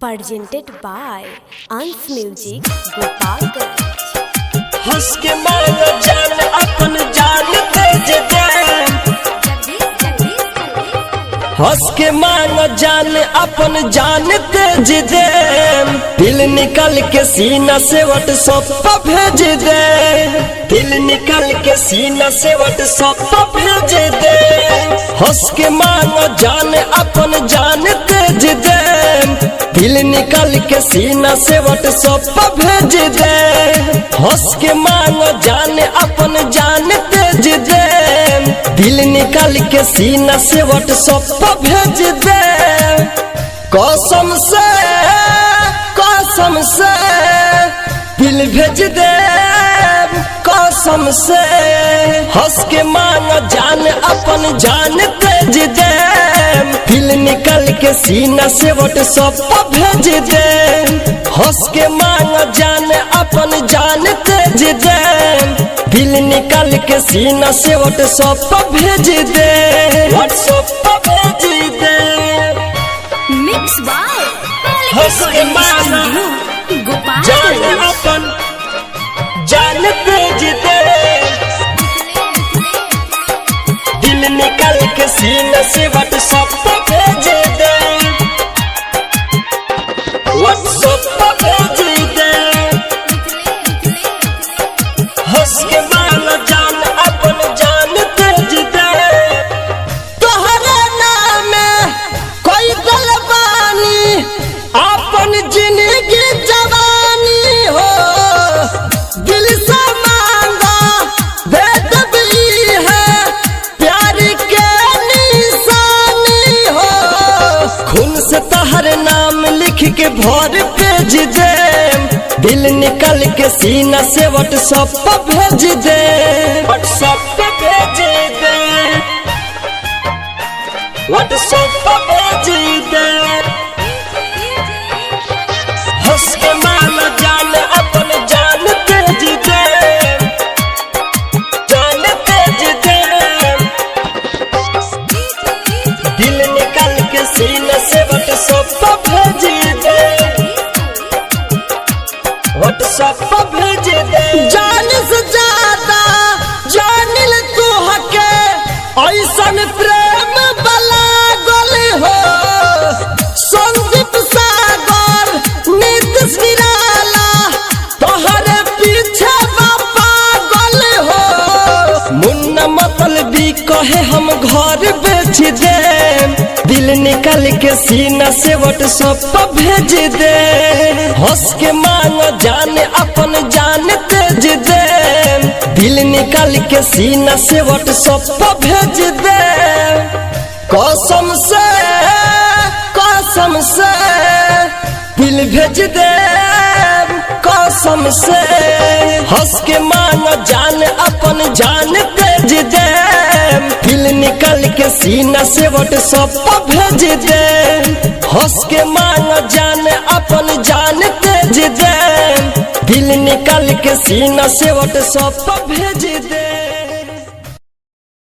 presented by Ans Music Gopalganj। हंस के मांगो जान अपन जान तेज दे, हंस के मांगो जान अपन जान तेज दे, दिल निकल के सीना से व्हाट्सएप पर भेज दे, दिल निकल के सीना से व्हाट्सएप पर भेज दे। हंस के मांगो जान अपन जान तेज दे, दिल निकल के सीना से व्हाट्सएप पर भेज दे। हंस के मांगो जान अपन जान तेज दे, दिल निकल के सीना से व्हाट्सएप पर भेज दे। कसम से दिल भेज दे, कसम से। हंस के मांगो जान अपन जान तेज दे, दिल निकल के सीना से व्हाट्सएप पर भेज दे। हंस के मांगो जान अपन जान तेज दे, दिल निकल के सीना से व्हाट्सएप पर भेज दे, व्हाट्सएप पर भेज दे। Mix by हंस के मांगो जान अपन जान तेज दे, दिल निकल के सीना से व्हाट्सएप पर भेज दे, व्हाट्सएप पर भेज दे। हंस के मांगो जान अपन जान तेज दे, तोहरे नाम कोई दलबानी अपन जिंदगी जवानी हो, दिल से मांगा दे दबी है प्यार के निशानी हो। खून से तोहर नाम लिख के भर भेज दे, दिल निकल के सीना से व्हाट्सएप पर भेज दे, व्हाट्सएप पर भेज दे, व्हाट्सएप पर भेज दे। हंस के मांगो जान अपन जान तेज दे, जान तेज दे, दिल निकल के सीना से व्हाट्सएप पर भेज दे, व्हाट्सएप पर भेज दे। जान से ज्यादा जानिल तू हके ऐसन प्रेम बला गोली हो, संदीप सागर नीतीश निराला तोहरे पीछे पागल हो। मुन्ना मतलबी कहे हम घर बेच दे, दिल निकल के सीना से व्हाट्सएप पर भेज दे। हंस के मांगो जान अपन जान तेज दे, दिल निकल के सीना से व्हाट्सएप पर भेज दे। कसम से दिल भेज दे, कसम से। हंस के मांगो जान अपन जान तेज दे, दिल निकल के सीना से व्हाट्सएप पर भेज दे। हंस के मांगो जान अपन जान तेज दे, दिल निकल के सीना से व्हाट्सएप पर भेज दे।